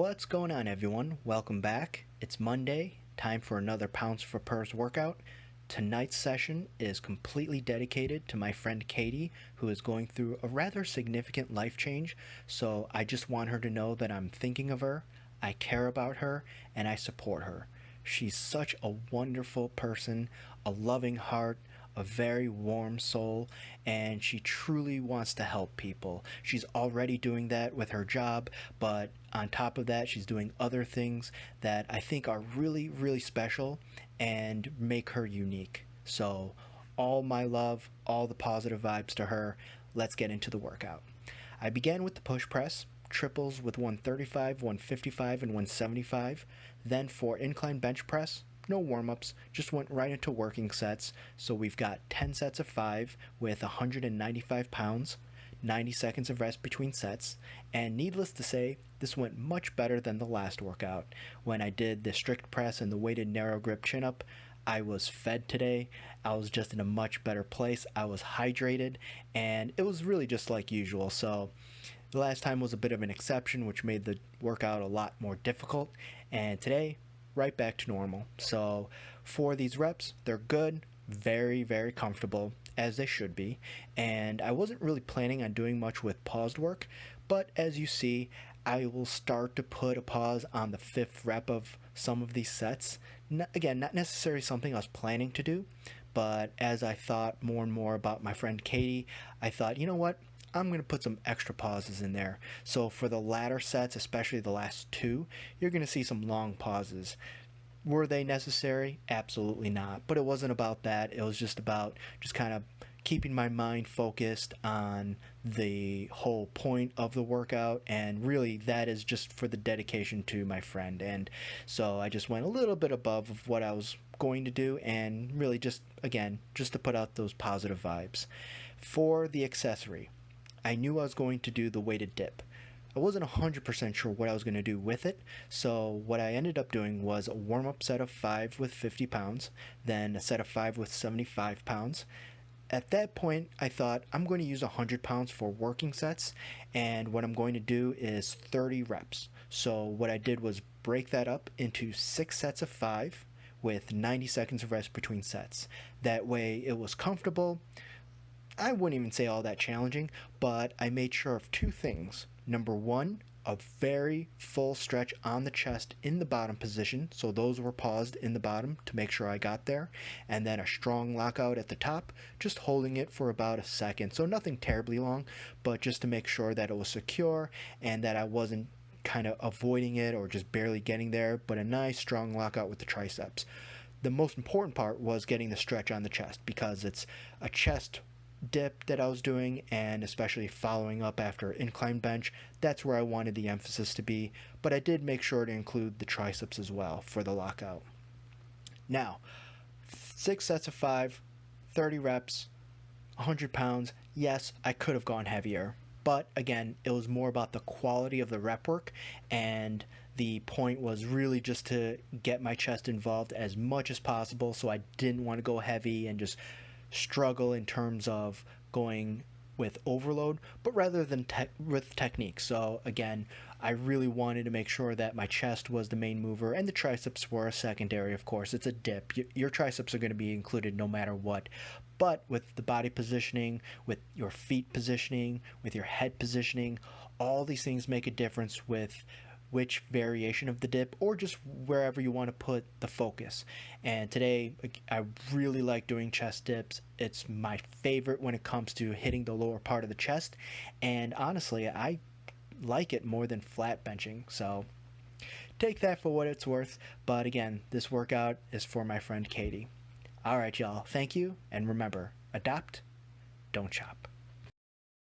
What's going on, everyone? Welcome back. It's Monday, time for another Pounds for Purse workout. Tonight's session is completely dedicated to my friend Katie, who is going through a rather significant life change. So I just want her to know that I'm thinking of her, I care about her, and I support her. She's such a wonderful person, a loving heart, a very warm soul, and she truly wants to help people. She's already doing that with her job, but on top of that, she's doing other things that I think are really, really special and make her unique. So, all my love, all the positive vibes to her. Let's get into the workout. I began with the push press, triples with 135, 155, and 175. Then for incline bench press, no warm-ups, just went right into working sets. So we've got 10 sets of 5 with 195 pounds, 90 seconds of rest between sets, and needless to say, this went much better than the last workout. When I did the strict press and the weighted narrow grip chin-up, I was fed today. I was just in a much better place. I was hydrated, and it was really just like usual. So the last time was a bit of an exception, which made the workout a lot more difficult, and today, right back to normal. So for these reps, they're good, very, very comfortable, as they should be. And I wasn't really planning on doing much with paused work, but as you see, I will start to put a pause on the 5th rep of some of these sets. Again, not necessarily something I was planning to do, but as I thought more and more about my friend Katie, I thought, you know what? I'm going to put some extra pauses in there. So for the latter sets, especially the last two, you're going to see some long pauses. Were they necessary? Absolutely not. But it wasn't about that. It was just about just kind of keeping my mind focused on the whole point of the workout, and really that is just for the dedication to my friend. And so I just went a little bit above of what I was going to do, and really just, again, just to put out those positive vibes. For the accessory, I knew I was going to do the weighted dip. I wasn't 100% sure what I was going to do with it, so what I ended up doing was a warm-up set of 5 with 50 pounds, then a set of 5 with 75 pounds. At that point, I thought I'm going to use 100 pounds for working sets, and what I'm going to do is 30 reps. So what I did was break that up into 6 sets of 5 with 90 seconds of rest between sets. That way it was comfortable. I wouldn't even say all that challenging, but I made sure of 2 things. Number 1, a very full stretch on the chest in the bottom position, so those were paused in the bottom to make sure I got there, and then a strong lockout at the top, just holding it for about a second, so nothing terribly long, but just to make sure that it was secure and that I wasn't kind of avoiding it or just barely getting there, but a nice strong lockout with the triceps. The most important part was getting the stretch on the chest, because it's a chest dip that I was doing, and especially following up after incline bench, that's where I wanted the emphasis to be, but I did make sure to include the triceps as well for the lockout. Now, 6 sets of 5, 30 reps, 100 pounds. Yes, I could have gone heavier, but again, it was more about the quality of the rep work, and the point was really just to get my chest involved as much as possible, so I didn't want to go heavy and just struggle in terms of going with overload, but rather than with technique. So again, I really wanted to make sure that my chest was the main mover and the triceps were a secondary. Of course, it's a dip. Your triceps are going to be included no matter what. But with the body positioning, with your feet positioning, with your head positioning, all these things make a difference with which variation of the dip, or just wherever you want to put the focus. And today I really like doing chest dips. It's my favorite when it comes to hitting the lower part of the chest, and honestly I like it more than flat benching, so take that for what it's worth. But again, this workout is for my friend Katie. Alright y'all, thank you, and remember, adopt, don't chop.